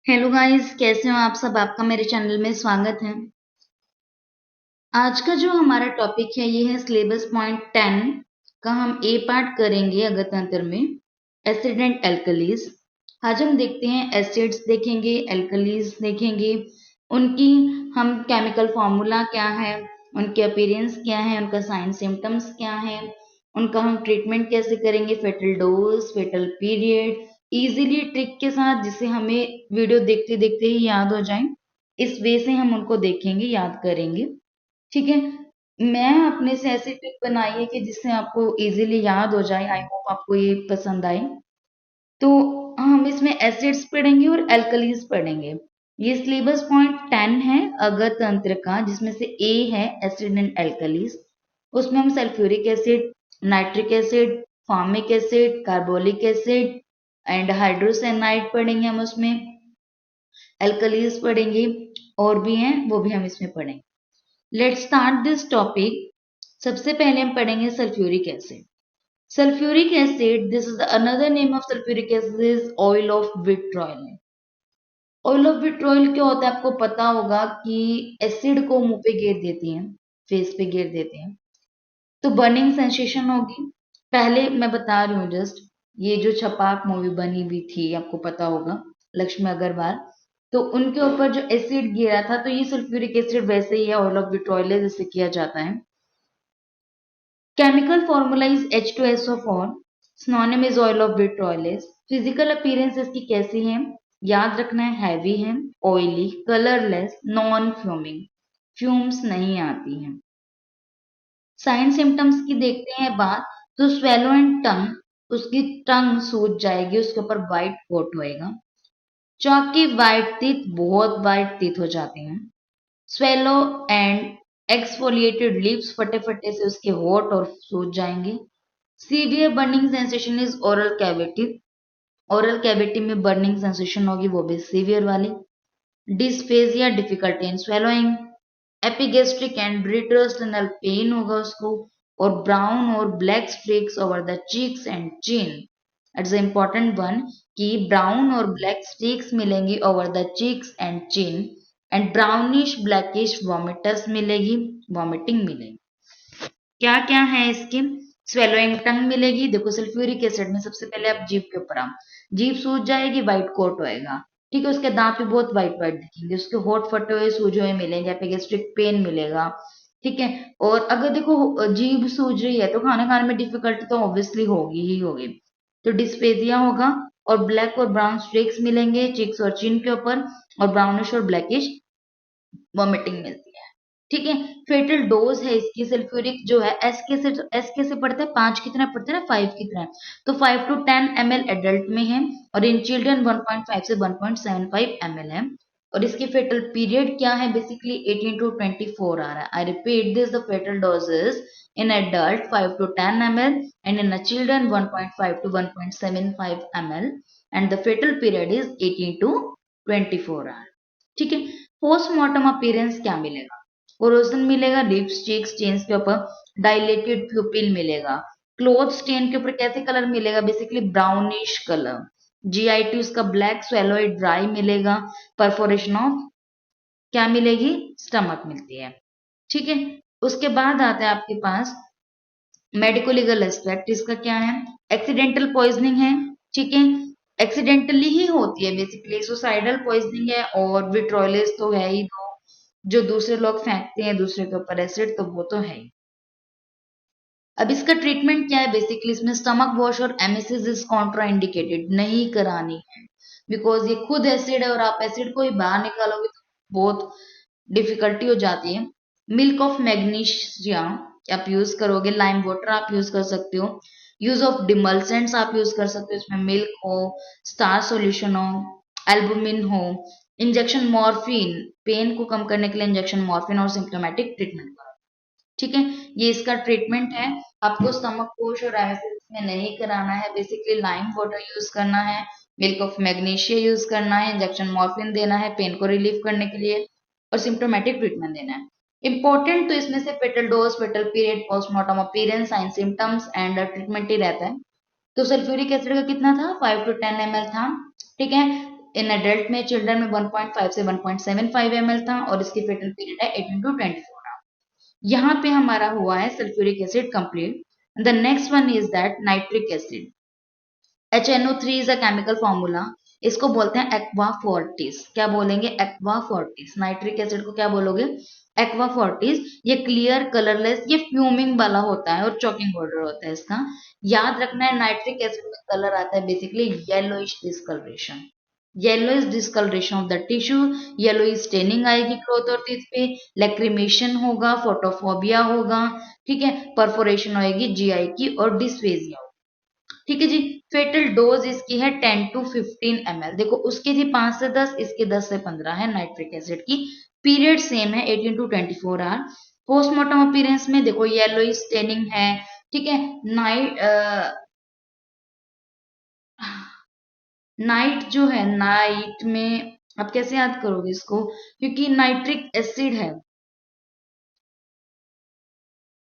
Hello guys, कैसे हो आप सब। आपका मेरे चैनल में स्वागत है। आज का जो हमारा टॉपिक है ये है सिलेबस पॉइंट 10 का। हम ए पार्ट करेंगे अगत तंत्र में एसिड एंड एल्कलीज। आज हम देखते हैं एसिड्स देखेंगे, एल्कलीज देखेंगे, उनकी हम केमिकल फॉर्मूला क्या है, उनके अपीयरेंस क्या है, उनका साइन सिम्टम्स क्या है, उनका हम ट्रीटमेंट कैसे करेंगे, fatal dose, fatal period, easily trick के साथ जिसे हमें वीडियो देखते देखते ही याद हो जाए। इस वे से हम उनको देखेंगे, याद करेंगे। ठीक है। मैं अपने से ऐसी ट्रिक बनाई है कि जिससे आपको इजीली याद हो जाए। आई होप आपको ये पसंद आए। तो हम इसमें एसिड्स पढ़ेंगे और एल्कलीज पढ़ेंगे। ये सिलेबस पॉइंट 10 है अगत तंत्र का, जिसमें से ए है एसिड एंड एल्कलीज। उसमें हम sulphuric acid, nitric acid, formic acid, carbolic acid and hydrocyanide पढ़ेंगे। हम उसमें एल्कलीज पढ़ेंगे, और भी हैं वो भी हम इसमें पढ़ेंगे। Let's start this topic. सबसे पहले हम पढ़ेंगे sulphuric acid. Sulphuric acid, this is another name of sulphuric acid is oil of vitriol. Oil of vitriol क्या होता है आपको पता होगा कि एसिड को मुंह पे गिर देती हैं, फेस पे गिर देते हैं तो बर्निंग सेंसेशन होगी। पहले मैं बता रही हूँ जस्ट, ये जो छपाक मूवी बनी हुई थी आपको पता होगा, लक्ष्मी अग्रवाल, तो उनके ऊपर जो एसिड गिरा था, तो ये सल्फ्यूरिक एसिड वैसे ही है, ऑयल ऑफ विट्रॉयल जिसे किया जाता है। Chemical formula is H2SO4. Synonym is oil of vitriol. Physical appearance इसकी कैसी है, याद रखना है, हैवी है, oily, colourless, non fuming, fumes नहीं आती हैं। साइन सिम्टम्स की देखते हैं बात, तो स्वेलो एंड टंग, उसकी टंग सूज जाएगी, उसके ऊपर वाइट कोट होएगा। चौकी वाइट टीथ, बहुत वाइट टीथ हो जाती हैं। स्वेलो एंड एक्सफोलिएटेड लिप्स, फटे फटे से उसके होठ और सूज जाएंगे। Severe burning sensation is oral cavity, oral cavity में बर्निंग सेंसेशन होगी, वो भी सीवियर वाली। Dysphagia, difficulty in swallowing. Epigastric and retrosternal pain होगा उसको। और ब्राउन और black streaks over the cheeks and chin. It's important one कि ब्राउन और ब्लैक स्ट्रिक्स मिलेंगी over the cheeks and chin, and brownish blackish vomitus मिलेगी, vomiting मिलेगी। क्या क्या है इसके, स्वेलोइंग टंग मिलेगी। देखो सल्फ्यूरिक एसिड में सबसे पहले आप जीभ के ऊपर, जीभ सूज जाएगी, व्हाइट कोट होएगा। ठीक है, उसके दांत भी बहुत व्हाइट व्हाइट दिखेंगे, उसके होठ फटे हुए सूजे हुए मिलेंगे, एपिगेस्ट्रिक पेन मिलेगा। ठीक है। और अगर देखो जीभ सूज रही है तो खाना खाने में डिफिकल्टी तो ऑब्वियसली होगी ही होगी। तो डिस्पेजिया होगा, और ब्लैक और ब्राउन स्ट्रिक्स मिलेंगे चिक्स और चिन के ऊपर, और ब्राउनिश और ब्लैकिश वॉमिटिंग मिलती है। ठीक है। फेटल डोज है इसकी, सल्फ्यूरिक जो है एस के से पड़ता है 5 की तरह पड़ता है ना, 5 की तरह। तो 5 to 10 ml एडल्ट में है, और इन चिल्ड्रन 1.5 से 1.75 ml है। और इसकी फेटल पीरियड क्या है, बेसिकली 18 to 24 आ रहा है। I repeat this, the fatal doses in adult 5 to 10 ml and in a children 1.5 to 1.75 ml, and the fetal period is 18 to 24 hour। ठीक है। पोस्टमार्टम अपीयरेंस क्या मिलेगा, कोरोजन मिलेगा लिप्स, चीक्स, चिन्स के ऊपर, डायलेटेड प्यूपिल मिलेगा। क्लोथ स्टेन के ऊपर कैसे कलर मिलेगा, बेसिकली ब्राउनिश कलर। जीआईटी उसका ब्लैक, स्वेलोइड ड्राई मिलेगा। परफोरेशन ऑफ क्या मिलेगी, स्टमक मिलती है। ठीक है। उसके बाद आता है आपके पास मेडिको लीगल एस्पेक्ट। इसका क्या है, एक्सीडेंटल पॉइजनिंग है। ठीक है। एक्सीडेंटली ही होती है, बेसिकली सुसाइडल पॉइजनिंग है, और विट्रोलिस तो है ही, दो जो दूसरे लोग फेंकते हैं दूसरे के ऊपर एसिड, तो वो तो है ही। अब इसका ट्रीटमेंट क्या है, बेसिकली इसमें स्टमक वॉश और एमिसिस इज कॉन्ट्रा इंडिकेटेड, नहीं करानी है, बिकॉज ये खुद एसिड है और आप एसिड को ही बाहर निकालोगे तो बहुत डिफिकल्टी हो जाती है। मिल्क ऑफ मैग्नीशिया आप यूज करोगे, लाइम वाटर आप यूज कर सकते हो, यूज ऑफ डिमल्सेंट्स आप यूज कर सकते हो, इसमें मिल्क हो, स्टार सॉल्यूशन हो, एल्बुमिन हो। इंजेक्शन मॉर्फिन, पेन को कम करने के लिए इंजेक्शन मॉर्फिन, और सिम्टोमेटिक ट्रीटमेंट करो। ठीक है। ये इसका ट्रीटमेंट है। आपको स्टमक वॉश और एमिसिस में नहीं कराना है, बेसिकली लाइम वाटर यूज करना है, मिल्क ऑफ मैग्नीशिया यूज करना है, इंजेक्शन मॉर्फिन देना है पेन को रिलीफ करने के लिए, और सिम्टोमेटिक ट्रीटमेंट देना है। इंपॉर्टेंट तो इसमें से fatal dose, fatal period, postmortem appearance, sign symptoms and treatment ही रहता है। तो सल्फ्यूरिक एसिड का कितना था, 5 to 10 ml था। ठीक है। इन एडल्ट में, चिल्ड्रन में 1.5 से 1.75 ml था और इसकी फेटल पीरियड है 18 to 24 आवर। यहाँ पे हमारा हुआ है sulphuric acid complete. The next one is that nitric acid. HNO3 is a chemical formula. इसको बोलते हैं एक्वा फोर्टिस। क्या बोलेंगे? Aqua Fortis. नाइट्रिक एसिड को क्या बोलोगे? Aqua Fortis. ये क्लियर कलरलेस, ये फ्यूमिंग वाला होता है और चॉकिंग बॉर्डर होता है इसका। याद रखना है नाइट्रिक एसिड में कलर आता है basically yellowish discoloration. Yellowish discoloration of the tissue, yellowish staining आएगी क्लॉथ और टीथ पे, लैक्रिमेशन होगा, फोटोफोबिया होगा, ठीक है, परफोरेशन होगी जीआई की और डिस्फेजिया। ठीक है जी। फेटल डोज इसकी है 10 to 15 ml। देखो उसकी थी 5 से 10, इसकी 10 से 15 है नाइट्रिक एसिड की। पीरियड सेम है 18 to 24 आवर। पोस्टमार्टम अपीयरेंस में देखो येलो स्टेनिंग है, ठीक है। नाइट जो है, नाइट में आप कैसे याद करोगे इसको, क्योंकि नाइट्रिक एसिड है,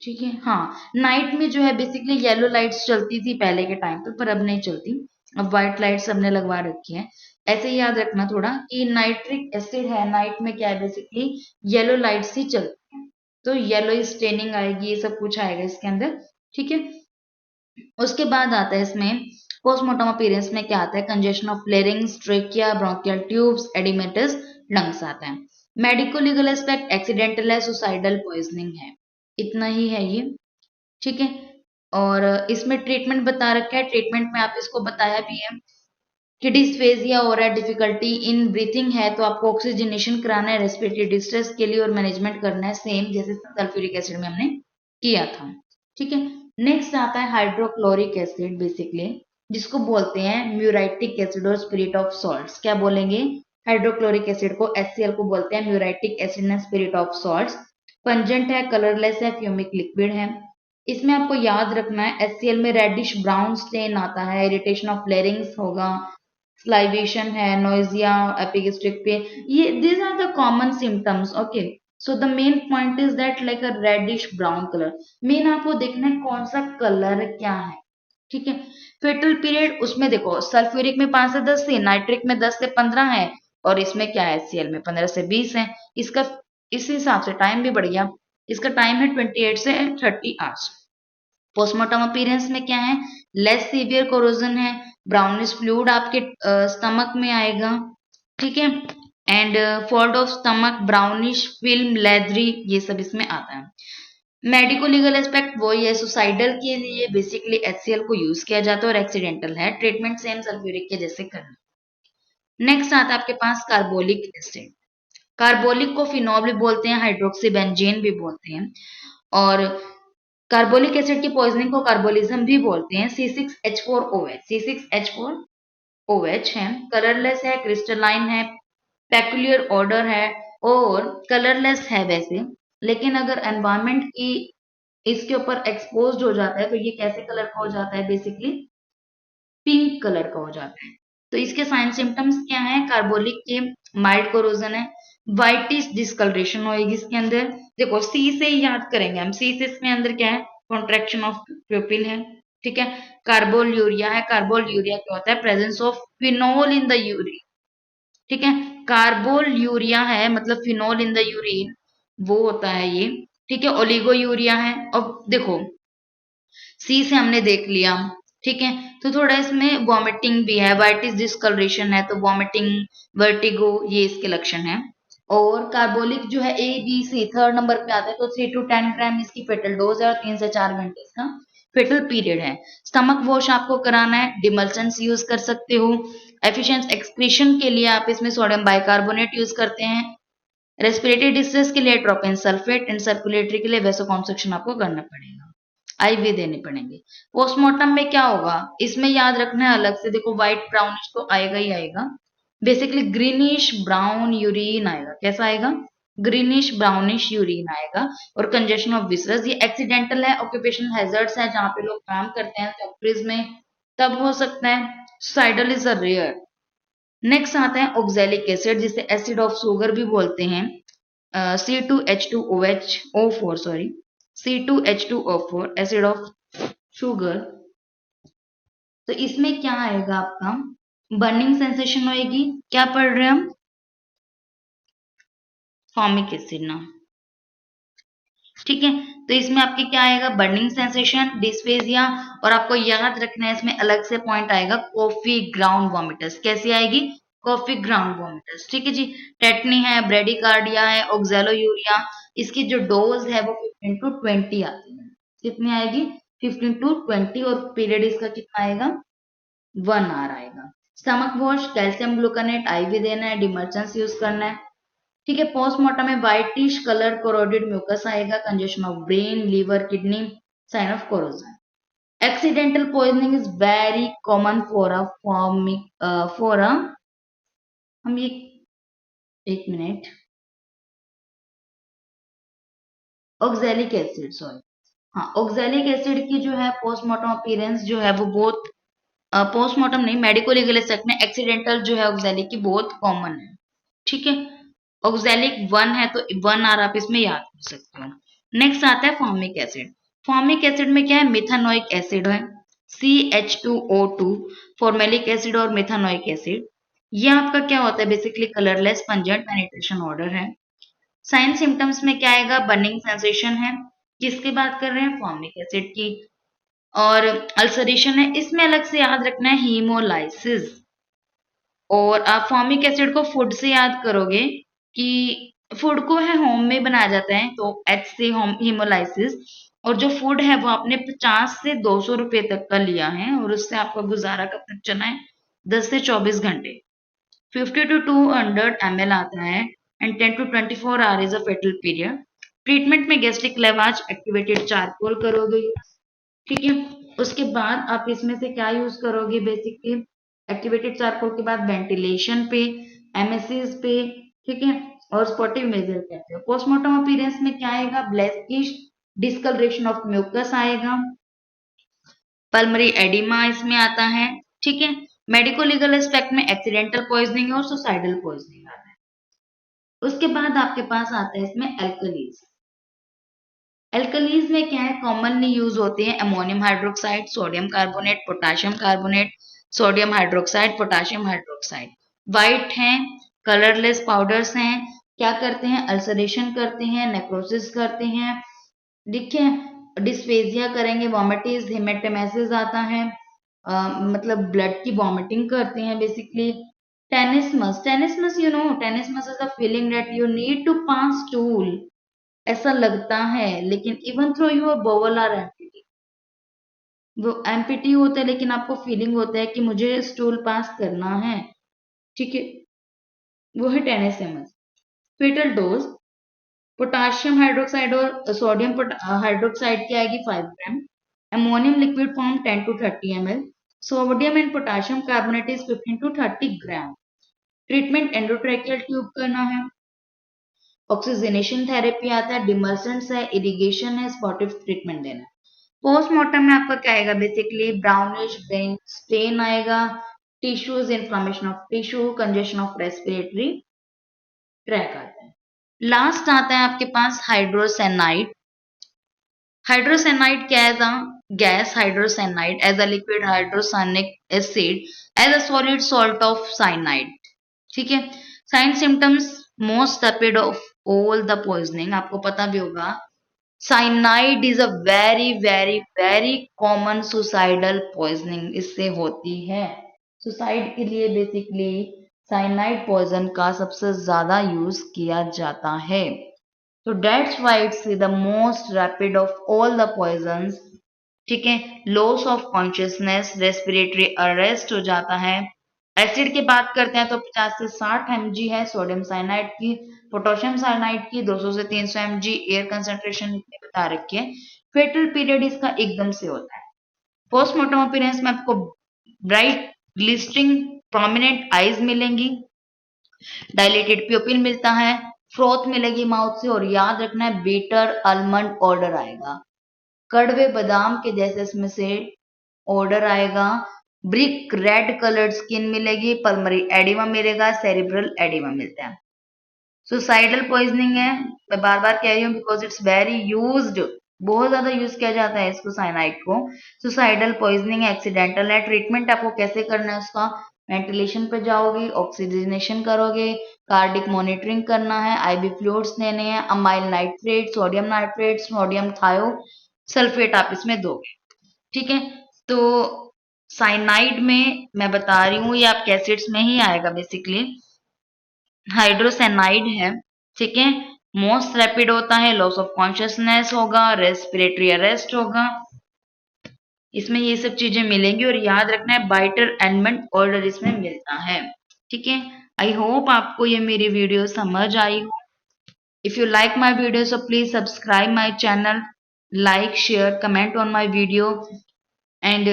ठीक है। हाँ, नाइट में जो है बेसिकली येलो लाइट्स चलती थी पहले के टाइम पे, पर अब नहीं चलती। अब व्हाइट लाइट्स हमने लगवा रखी है। ऐसे ही याद रखना थोड़ा कि नाइट्रिक एसिड है, नाइट में क्या है बेसिकली येलो लाइट्स ही चलती हैं, तो येलो स्टेनिंग आएगी, ये सब कुछ आएगा इसके अंदर, ठीक है। उसके बाद आता है इसमें पोस्टमार्टम अपीयरेंस में क्या आता है, congestion of flarings, trachea, bronchial tubes, oedematous, lungs आता है। मेडिको लीगल एस्पेक्ट एक्सीडेंटल है, सुसाइडल पॉइजनिंग है, इतना ही है ये, ठीक है। और इसमें ट्रीटमेंट बता रखा है। ट्रीटमेंट में आप इसको बताया भी है कि डिस्फेजिया हो रहा है, डिफिकल्टी इन ब्रीथिंग है, तो आपको ऑक्सीजनेशन कराना है रेस्पिरेटरी डिस्ट्रेस के लिए और मैनेजमेंट करना है सेम जैसे सल्फ्यूरिक एसिड में हमने किया था, ठीक है। नेक्स्ट आता है हाइड्रोक्लोरिक एसिड बेसिकली, जिसको बोलते हैं म्यूराइटिक एसिड और स्पिरिट ऑफ सॉल्ट्स। क्या बोलेंगे? हाइड्रोक्लोरिक एसिड को, HCl को बोलते हैं muriatic acid and spirit of salts. Pungent है, कलरलेस है, फ्यूमिक लिक्विड है। इसमें आपको याद रखना है HCl में रेडिश ब्राउन स्टेन आता है, इरिटेशन ऑफ फ्लेरिंग्स होगा, स्लाइवेशन है, नोइजिया, एपिगेस्ट्रिक पेन, ये these are the common symptoms, okay. So the main point is that like a reddish brown color, main आपको देखना है कौन सा कलर क्या है, ठीक है। फेटल पीरियड उसमें देखो सल्फ्यूरिक में 5 से 10 है, नाइट्रिक में 10 से 15 है और इसमें क्या है HCl में 15 से 20 है। इसका इस हिसाब से टाइम भी बढ़ गया। इसका टाइम है 28 से 30 आवर्स। पोस्टमार्टम अपीयरेंस में क्या है, लेस सीवियर कोरोजन है, ब्राउनिश फ्लूइड आपके स्टमक में आएगा, ठीक है। And fault of stomach, brownish film, leathery, ये सब इसमें आता है। मेडिको लीगल एस्पेक्ट वही है, सुसाइडल के लिए बेसिकली HCl को यूज किया जाता है और एक्सीडेंटल है, ट्रीटमेंट सेम सल्फ्यूरिक के जैसे करना। नेक्स्ट आता है आपके पास कार्बोलिक एसिड। कार्बोलिक को फिनॉल भी बोलते हैं, हाइड्रोक्सी बेंजीन भी बोलते हैं, और कार्बोलिक एसिड की पॉइजनिंग को कार्बोलिज्म भी बोलते हैं। C6H4OH, C6H4OH है, कलरलेस है, क्रिस्टलाइन है, पेक्यूलियर ऑर्डर है और कलरलेस है वैसे, लेकिन अगर एनवायरमेंट की इसके ऊपर एक्सपोज्ड हो जाता है तो ये कैसे कलर का हो जाता है, बेसिकली पिंक कलर का हो जाता है। तो इसके साइन सिम्टम्स क्या है, कार्बोलिक के माइल्ड कोरोजन है, व्हाइटिश डिस्कलरेशन होगी इसके अंदर। देखो सी से ही याद करेंगे हम, सी से इसमें अंदर क्या है, कॉन्ट्रैक्शन ऑफ प्यूपिल है, ठीक है। कार्बोल यूरिया है, कार्बोल यूरिया क्या होता है, presence of phenol in the urine, ठीक है। कार्बोल यूरिया है मतलब फिनोल इन द यूरिन, वो होता है ये, ठीक है। ओलिगो यूरिया है, और देखो सी से हमने देख लिया, ठीक है। तो थोड़ा इसमें वॉमिटिंग भी है, वाइटिस डिस्कलरेशन है, तो वॉमिटिंग, वर्टिगो, ये इसके लक्षण है। और कार्बोलिक जो है ABC थर्ड नंबर पे आता है, तो 3 to 10 ग्राम इसकी फेटल डोज है और 3 से 4 घंटे इसका फेटल पीरियड है। स्टमक वॉश आपको कराना है, डिमल्सन्स यूज कर सकते हो। एफिशिएंट एक्सक्रीशन के लिए आप इसमें सोडियम बाइकार्बोनेट यूज करते हैं। रेस्पिरेटरी डिस्ट्रेस के लिए ट्रोपिन सल्फेट, एंड सर्कुलेटरी के लिए वैसोकॉन्स्ट्रिक्शन आपको करना पड़ेगा, आईवी देने पड़ेंगे। पोस्टमार्टम में क्या होगा, इसमें याद रखना है अलग से, देखो व्हाइट ब्राउनिश तो आएगा ही आएगा, बेसिकली ग्रीनिश ब्राउन यूरिन आएगा। कैसा आएगा? ग्रीनिश ब्राउनिश यूरिन आएगा। और कंजेशन ऑफ विसरस, ये एक्सीडेंटल है, ऑक्यूपेशनल हैजर्ड्स है, जहां पे लोग काम करते हैं फैक्ट्रीज में, तब हो सकता है। Suicidal is a rare. Next आता है ऑक्सैलिक एसिड, जिसे एसिड ऑफ शुगर भी बोलते हैं, C2H2OH O4, sorry, C2H2O4, acid of sugar. तो इसमें क्या आएगा आपका, बर्निंग सेंसेशन होएगी। क्या पढ़ रहे हैं हम? फॉर्मिक एसिड ना, ठीक है। तो इसमें आपके क्या आएगा? बर्निंग सेंसेशन, डिस्फेजिया, और आपको याद रखना है इसमें अलग से पॉइंट आएगा, कॉफी ग्राउंड वोमिटस। कैसी आएगी? कॉफी ग्राउंड वोमिटस, ठीक है जी। टेटनी है, ब्रेडिकार्डिया है, ऑक्जेलोयूरिया, इसकी जो डोज है वो 15 to 20 आती है। कितनी आएगी? 15 to 20, और पीरियड इसका कितना आएगा? 1 आवर आएगा। Stomach wash, calcium gluconate IV देना है, डिमर्सेंस यूज करना है, ठीक है। पोस्टमार्टम में व्हाइटिश कलर कोरोडेड म्यूकस आएगा, congestion of brain, liver, kidney, sign of corrosion. Accidental poisoning is very common for a for a हम ये एक मिनट, ऑक्सैलिक एसिड, सॉरी, हाँ, ऑक्सैलिक एसिड की जो है पोस्टमार्टम अपीयरेंस जो है वो बहुत, पोस्टमार्टम नहीं, मेडिको लीगल सेक्ट में एक्सीडेंटल जो है ऑक्सैलिक की बहुत कॉमन है, ठीक है। ऑक्सैलिक 1 है तो 1 आर आप इसमें याद कर सकते हो। नेक्स्ट आता है फॉर्मिक एसिड। फॉर्मिक एसिड में क्या है? मिथानोइक एसिड है, CH2O2, फॉर्मेलिक एसिड और मिथानोइक एसिड। ये आपका क्या होता है? Basically colourless pungent penetration order है। साइन सिम्टम्स में क्या आएगा? बर्निंग सेंसेशन है। किसकी बात कर रहे हैं? फॉर्मिक एसिड की। और अल्सरेशन है, इसमें अलग से याद रखना है हीमोलाइसिस। और आप फॉर्मिक एसिड को फूड से याद करोगे कि फूड को है होम में बनाया जाता है, तो एच से होम हीमोलाइसिस। और जो फूड है वो आपने 50 से 200 रुपए तक का लिया है, और उससे आपका गुजारा कब तक चला है? 10 से 24 घंटे। 50 to 200 ml आता है, and 10 to 24 hour is a fatal period. Treatment में गैस्ट्रिक लेवाज एक्टिवेटेड चारकोल करोगे, ठीक है। उसके बाद आप इसमें से क्या यूज करोगे? बेसिकली एक्टिवेटेड चारकोल के बाद वेंटिलेशन पे, एमएससीज पे, ठीक है, और स्पॉटिव मेजर कहते हो। पोस्टमार्टम अपीयरेंस में क्या आएगा? ब्लैकिश डिस्कलरेशन ऑफ म्यूकस आएगा, पल्मरी एडिमा इसमें आता है, ठीक है। मेडिको लीगल एस्पेक्ट में एक्सीडेंटल पॉइजनिंग और सुसाइडल पॉइजनिंग आता है। उसके बाद आपके पास आता है इसमें एल्कलीज। एल्कलीज में क्या है? कॉमनली यूज होते हैं ammonium hydroxide, sodium carbonate, potassium carbonate, sodium hydroxide, potassium hydroxide. White हैं, कलरलेस पाउडर्स हैं, क्या करते हैं? अल्सरेशन करते हैं, नेक्रोसिस करते हैं, देखिए, डिस्फेजिया करेंगे, वॉमिटिस, हेमेटोमेसिस आता है, मतलब ब्लड की वॉमिटिंग करते हैं basically. Tenesmus, tenesmus you know, tenesmus is the feeling that you need to pass stool, ऐसा लगता है, लेकिन even though your bowel are empty, वो एम्प्टी होता है लेकिन आपको फीलिंग होता है कि मुझे स्टूल पास करना है, ठीक है, वो है tenesmus. Fatal dose, potassium hydroxide और सोडियम हाइड्रोक्साइड की आएगी 5 gram, ammonium liquid form 10 to 30 ml, sodium and potassium carbonate is 15 to 30 gram. Treatment endotracheal tube करना है, ऑक्सीजनेशन थेरेपी आता है, डिमर्सेंट्स है, इरिगेशन है, स्पॉटिव ट्रीटमेंट देना है। पोस्टमार्टम में आपका क्या आएगा? बेसिकली ब्राउनिश ग्रीन स्टेन आएगा, tissues, inflammation of tissue, congestion of respiratory tract आता है। लास्ट आता है आपके पास हाइड्रोसेनाइड। हाइड्रोसेनाइड क्या है? Gas hydrocyanide as a liquid hydrocyanic acid as a solid salt of cyanide, ठीक है। Sign symptoms, most rapid of all the poisoning, आपको पता भी होगा, cyanide is a very very very common suicidal poisoning, इससे होती है। सुसाइड के लिए बेसिकली साइनाइड पॉइजन का सबसे ज्यादा यूज किया जाता है। तो that's why it's the most rapid of all the poisons, ठीक है। Loss of consciousness, respiratory arrest हो जाता है। एसिड की बात करते हैं तो 50 से 60 mg है सोडियम साइनाइड की, पोटेशियम साइनाइड की 200 से 300 mg, एयर कंसेंट्रेशन इतनी बता रखी है। फेटल पीरियड इसका एकदम से होता है। पोस्टमार्टम अपीयरेंस में आपको ब्राइट ग्लिस्टरिंग प्रोमिनेंट आईज मिलेंगी, डायलेटेड प्यूपिल मिलता है, फ्रोथ मिलेगी माउथ से, और याद रखना है बीटर आलमंड ऑर्डर आएगा, कड़वे बादाम के जैसे इसमें से ऑर्डर आएगा। ब्रिक रेड कलर्ड स्किन मिलेगी, पल्मरी एडिमा मिलेगा, सेरिब्रल एडिमा मिलता है। सुसाइडल पॉइजनिंग है, मैं बार बार कह रही हूँ बिकॉज इट्स वेरी यूज्ड, बहुत ज्यादा यूज किया जाता है इसको, साइनाइड को। सुसाइडल पॉइजनिंग एक्सीडेंटल है। ट्रीटमेंट आपको कैसे करना है उसका? वेंटिलेशन पे जाओगे, ऑक्सीजनेशन करोगे, कार्डिक मॉनिटरिंग करना है, आईवी फ्लूइड्स देने हैं, अमाइल नाइट्रेट, सोडियम थायो सल्फेट आप इसमें दोगे। ठीक है, तो साइनाइड में मैं बता रही हूँ, ये आपके एसिड्स में ही आएगा बेसिकली। हाइड्रोसाइनाइड है, ठीक है, मोस्ट रैपिड होता है, लॉस ऑफ कॉन्शियसनेस होगा, रेस्पिरेटरी अरेस्ट होगा, इसमें ये सब चीजें मिलेंगी। और याद रखना है बाइटर एंडमेंट ऑर्डर इसमें मिलता है। ठीक है, आई होप आपको ये मेरी वीडियो समझ आई हो। If you like my video so please subscribe my channel, like, share, comment on my video, and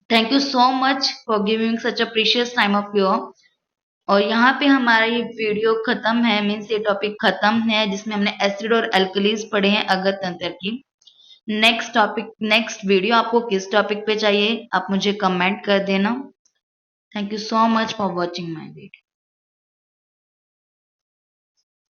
thank you so much for giving such a precious time of your। और यहाँ पे हमारा ये वीडियो खत्म है, means ये topic खत्म है जिसमें हमने एसिड और एल्कलीज पढ़े हैं अगत तंत्र की। नेक्स्ट टॉपिक, नेक्स्ट वीडियो आपको किस टॉपिक पे चाहिए आप मुझे कमेंट कर देना। Thank you so much for watching my video.